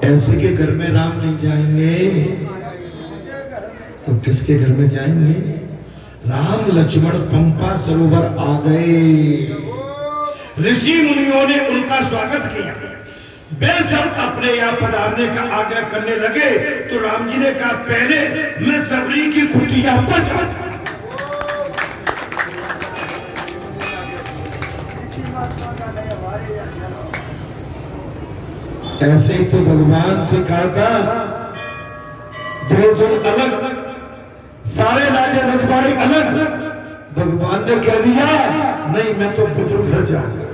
ऐसे के घर में राम नहीं जाएंगे तो किसके घर में जाएंगे? राम लक्ष्मण पंपा सरोवर आ गए। ऋषि मुनियों ने उनका स्वागत किया। वे सब अपने यहाँ पधारने का आग्रह करने लगे तो राम जी ने कहा पहले मैं सबरी की कुटिया पर जाऊं। ऐसे ही तो भगवान से कहा था जो अलग, सारे राजे रजवाड़े अलग। भगवान ने कह दिया नहीं, मैं तो बुजुर्ग घर जाऊंगा।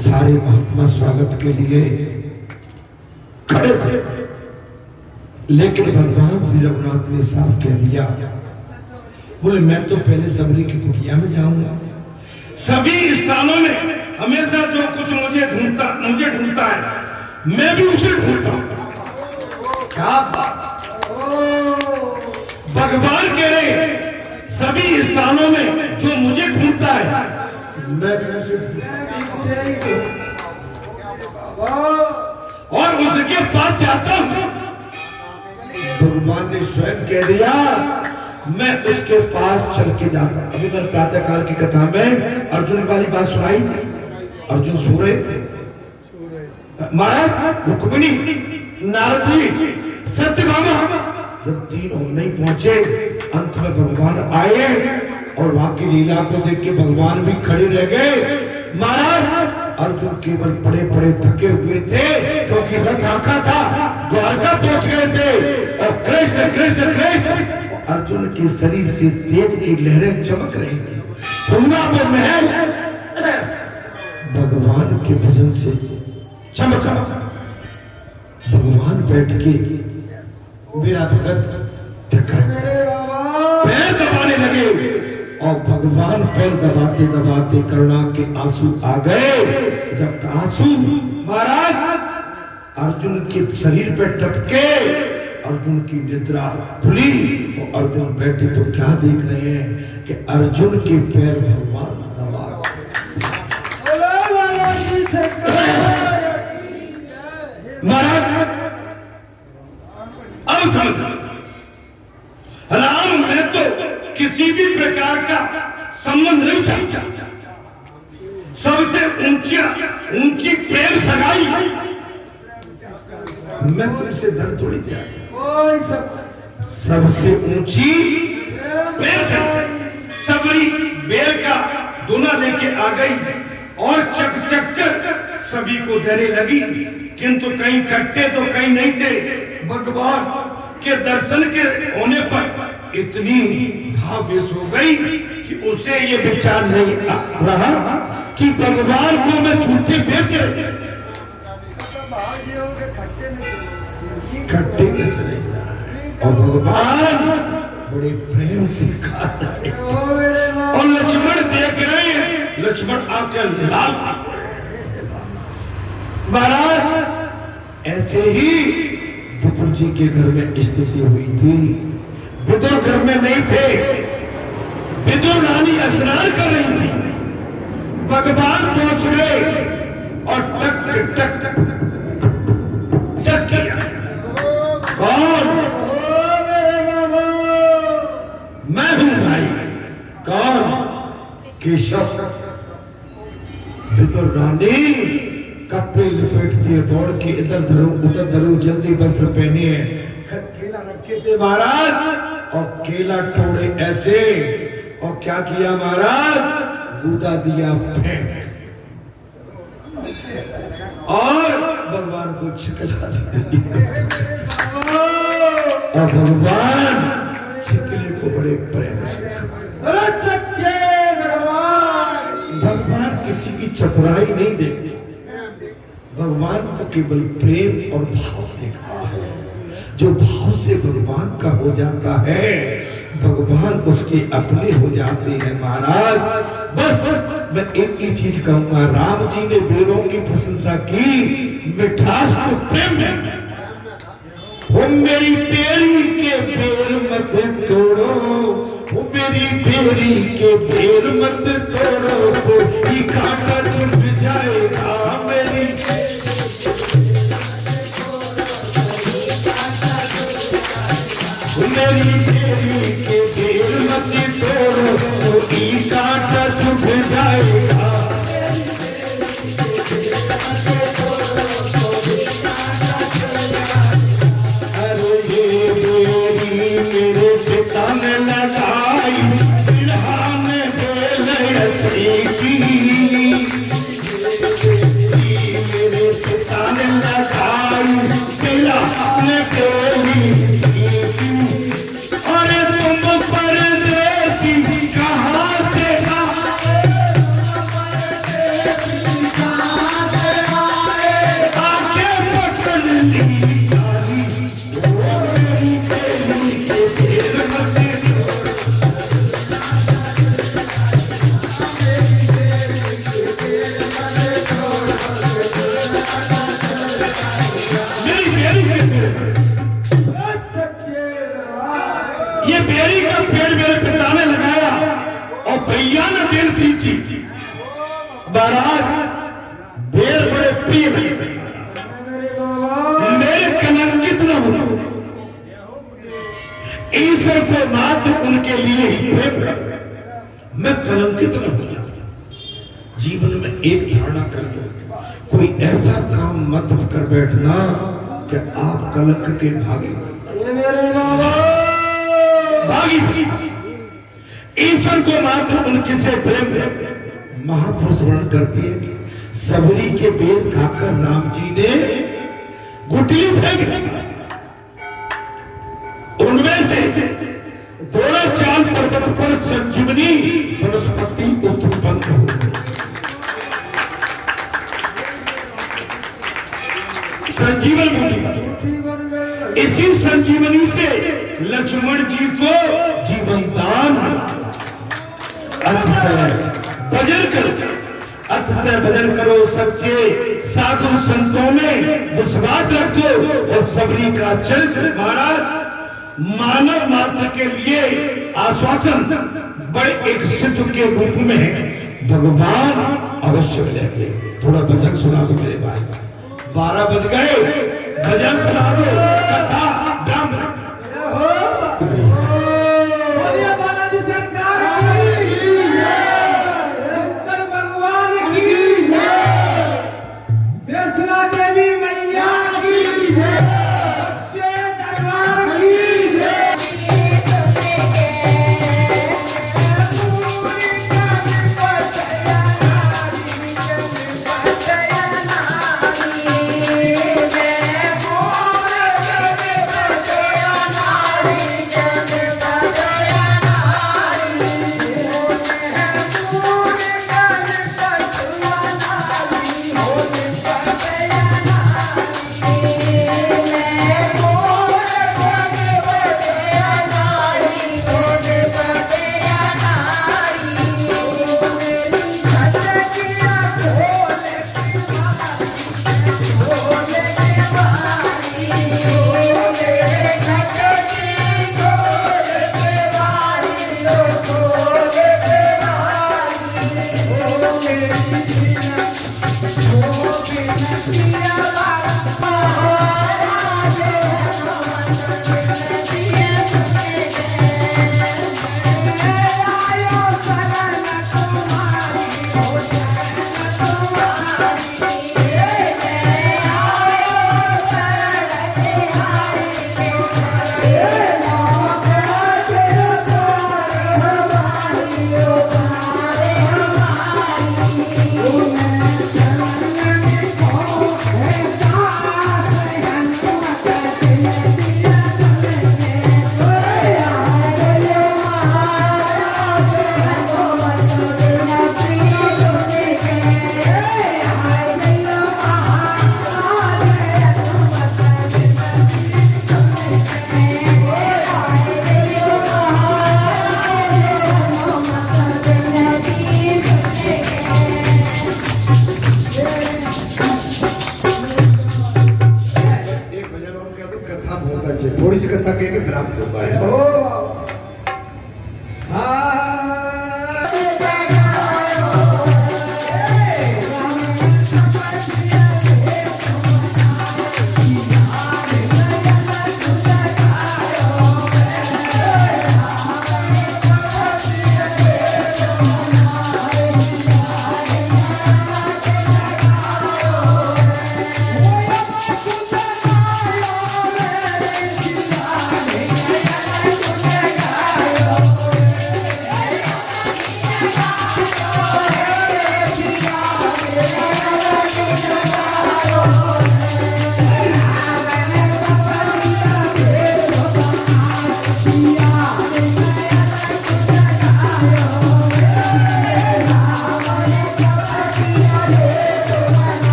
सारे महात्मा स्वागत के लिए खड़े थे, लेकिन भगवान श्री रघुनाथ ने साफ कह दिया, बोले मैं तो पहले सबरी की कुटिया में जाऊंगा। सभी स्थानों में हमेशा जो कुछ मुझे ढूंढता है मैं भी उसे ढूंढता हूं। क्या भगवान कह रहे सभी स्थानों में जो मुझे ढूंढता है मैं भी उसे और उसके पास जाता हूं। भगवान ने स्वयं कह दिया मैं उसके पास चल के जाता। अभी मैंने प्रातः काल की कथा में अर्जुन वाली बात सुनाई थी। अर्जुन सो रहे थे, महाराज रुक्मिणी, नारद जी, सत्यभामा जब तीनों नहीं पहुंचे, अंत में भगवान आए और वहां की लीला को देख के भगवान भी खड़े रह गए। महाराज अर्जुन केवल पड़े पड़े थके हुए थे क्योंकि रथ आका था, द्वारका पहुंच गए थे और कृष्ण कृष्ण कृष्ण अर्जुन के शरीर से तेज की लहरें चमक रही थी। पूरा वो महल भगवान के भजन से चमका। भगवान बैठ के मेरा भगत थका पैर दबाने लगे और भगवान पैर दबाते दबाते करुणा के आंसू आ गए। जब आंसू महाराज अर्जुन के शरीर पर टपके, अर्जुन की निद्रा खुली और अर्जुन बैठे तो क्या देख रहे हैं कि अर्जुन के पैर भगवान दबा। महाराज अब समझ, राम में तो किसी भी प्रकार का संबंध नहीं चाहता। सबसे ऊंची प्रेम सगाई मैं तुमसे धन थोड़ी दिया, सबसे ऊंची प्रेम सगाई। सबरी बेल का दूल्हा लेके आ गई और चक चक कर सभी को देने लगी, किंतु कहीं खट्टे तो कहीं नहीं थे। भगवान के दर्शन के होने पर इतनी भावेश हो गई कि उसे ये विचार नहीं रहा कि भगवान को मैं झूठे बेच रहे, खट्टे में चले और भगवान बड़े प्रेम से खा रहे और लक्ष्मण देख रहे हैं। लक्ष्मण आकर लाल महाराज ऐसे ही विदुर जी के घर में स्थिति हुई थी। विदुर घर में नहीं थे, विदुर रानी स्नान कर रही थी। भगवान पहुंच गए और टक टक चक किया। कौन? मैं हूं भाई। कौन? केशव। विदुर रानी कपड़े लिपेट दिए, दौड़ के इधर धरूं उधर धरूं, जल्दी वस्त्र पहने हैं। केला रखे थे महाराज और केला तोड़े ऐसे और क्या किया महाराज, बूदा दिया फेंक और भगवान को छिकला दिया। और भगवान छिकले को बड़े प्रेम से, भगवान किसी की चतुराई नहीं देखते, भगवान तो केवल प्रेम और भाव देखता है। जो भाव से भगवान का हो जाता है, भगवान उसके अपने हो जाते हैं महाराज। बस मैं एक ही चीज कहूंगा, राम जी ने बेरों की प्रशंसा की, मिठास तो प्रेम है। वो मेरी बेरी के बेर मत तोड़ो, वो मेरी बेरी के बेर मत तोड़ो, तो ये कांटा चुभ जाएगा मेरी बेर बड़े प्रिय लगे, मेरे कलंकित न हो। ईश्वर को मात्र उनके लिए ही प्रेम कर, मैं कलंकित न हो जाऊं। जीवन में एक धारणा कर लो, कोई ऐसा काम मत कर बैठना कि आप कलंक के भागी भागी। ईश्वर को मात्र उनके से प्रेम है। महापुरुष वर्णन करती है कि सबरी के बेर खाकर राम जी ने गुटली फेंक, उनमें से द्रोणाचाल पर्वत पर संजीवनी वनस्पति उत्पन्न हो गई। संजीवन बूटी, इसी संजीवनी से लक्ष्मण जी को जीवन दान। अर्थ से भजन करो, अर्थ से भजन करो, सच्चे साधु संतों में विश्वास रखो। और सबरी का चरित्र महाराज मानव मात्र के लिए आश्वासन बड़े एक सिद्ध के रूप में भगवान अवश्य मिलेंगे। थोड़ा भजन सुना दो मेरे भाई, 12 बज गए, भजन सुना दो, कथा ब्राह्मण। बोलिए बालाजी सरकार की जय, शंकर भगवान की जय, वैष्णो देवी मैया की जय, सच्चे दरबार की जय। थोड़ी सी कथा कह के फिर आप लोग आए।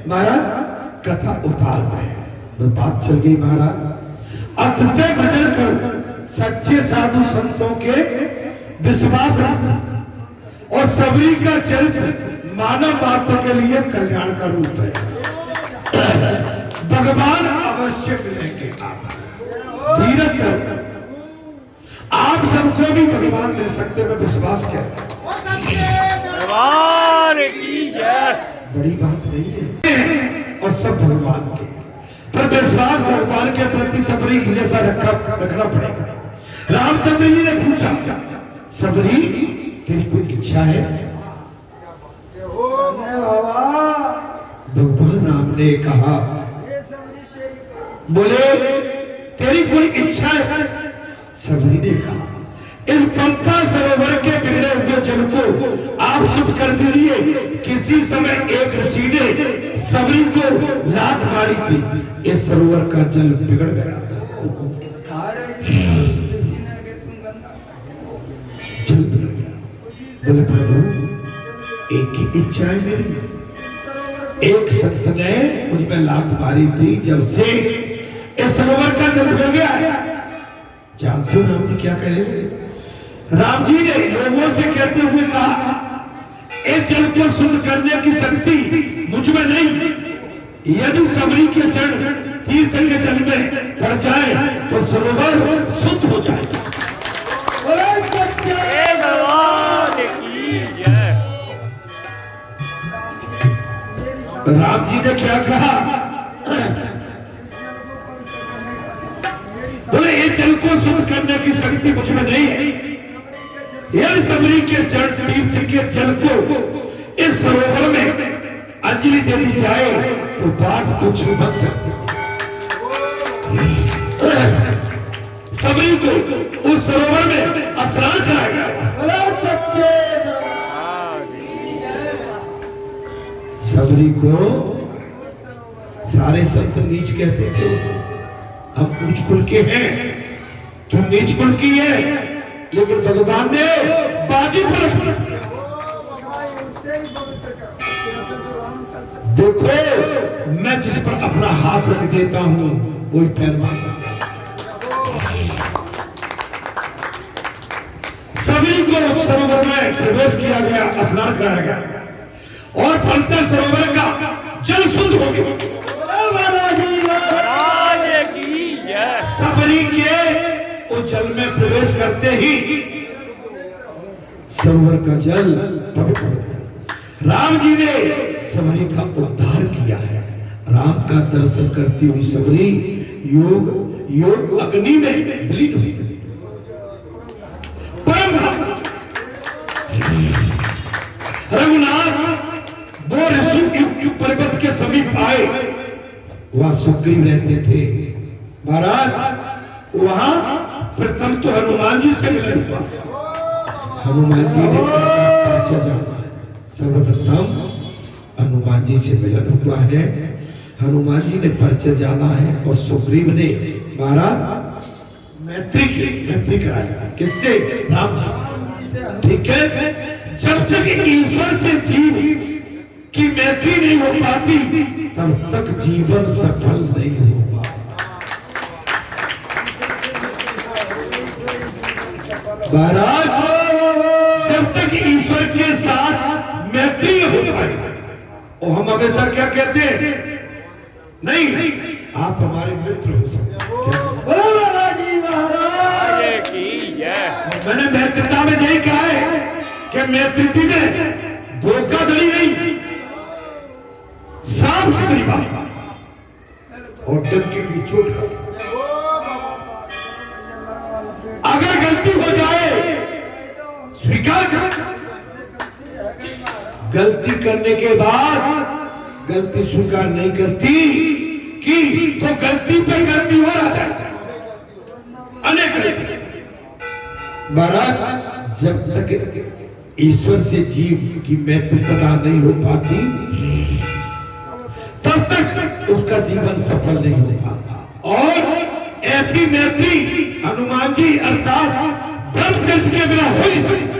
महाराज कथा उतार में तो बात चल गई महाराज। अर्थ से भजन कर सच्चे साधु संतों के विश्वास रखना और सबरी का चरित्र मानव मात्र के लिए कल्याण का रूप है। भगवान अवश्य मिलेंगे, आप धीरज कर, आप सबको भी भगवान मिल सकते में विश्वास क्या भगवान की जय। बड़ी बात नहीं है और सब भगवान के, पर विश्वास भगवान के प्रति सबरी जैसा रखना पड़ेगा। रामचंद्र जी ने पूछा, सबरी तेरी कोई इच्छा है? भगवान राम ने कहा, बोले तेरी कोई इच्छा है? सबरी ने कहा, इस पंपा सरोवर के बिगड़े हुए जल को आप शुद्ध कर दीजिए। किसी समय एक ऋषि ने सबरी को लात मारी थी, इस सरोवर का जल बिगड़ गया। जल बिगड़ गया। बोले प्रभु एक ही इच्छा है मेरी। एक संत ने मुझ में लात मारी थी, जब से इस सरोवर का जल बिगड़ गया। जानते हो राम जी क्या करेंगे? राम जी ने लोगों से कहते हुए कहा, इस जल को शुद्ध करने की शक्ति मुझ में नहीं। यदि सबरी के चरण तीर्थ के जल में पड़ जाए तो सरोवर शुद्ध हो जाएगा। भगवान की जय। राम जी ने क्या कहा? बोले ये जल को शुद्ध करने की शक्ति मुझ में नहीं है। यदि सबरी के चरण तीर्थ के जल को इस सरोवर में अंजलि दे दी जाए तो बात कुछ बन सकती है। सबरी को उस सरोवर में स्नान कराया गया। सबरी को सारे संत नीच कहते थे, हम ऊंच कुल के हैं, तुम नीच कुल की है, लेकिन भगवान ने बाजी पर देखो, मैं जिस पर अपना हाथ रख देता हूं वही पैर मारता। सभी को सरोवर में प्रवेश किया गया, स्नान कराया गया और फलते सरोवर का जल शुद्ध हो गया। जल में प्रवेश करते ही सरोवर का जल पवित्र हो गया। राम जी ने सबरी का उद्धार किया है। राम का दर्शन करती हुई सबरी योग अग्नि में विलीन हुई। परम रघुनाथ वो ऋषि पर्वत के समीप आए। वहां सुग्रीव रहते थे। महाराज वहां प्रथम तो हनुमान जी से मिलन हुआ। हनुमान जी ने परिचय जाना है। सर्वप्रथम हनुमान जी से मिलन हुआ है। हनुमान जी ने परिचय जाना है और सुग्रीव ने महाराज मैत्री कराई। किससे? राम जी से। ठीक है। जब तक ईश्वर से जीव की मैत्री नहीं हो पाती तब तक जीवन सफल नहीं होगा। महाराज जब तक ईश्वर के साथ मैत्री हो पाए और हम हमेशा क्या कहते हैं? नहीं, आप हमारे मित्र हो सकते बोले की जय। मैंने मित्रता में यही कहा है कि मैत्री में धोखाधड़ी नहीं, साफ सुथरी बात और डंके की चोट। अगर गलती हो जाए स्वीकार कर। गलती करने के बाद गलती स्वीकार नहीं करती कि तो गलती पे गलती हो रहा है। अनेक गलती। महाराज जब तक ईश्वर से जीव की मैत्रीता नहीं हो पाती तब तक उसका जीवन सफल नहीं हो पाता। और ऐसी मैत्री हनुमान जी अर्थात ब्रह्मचर्य के बिना हो नहीं सकती।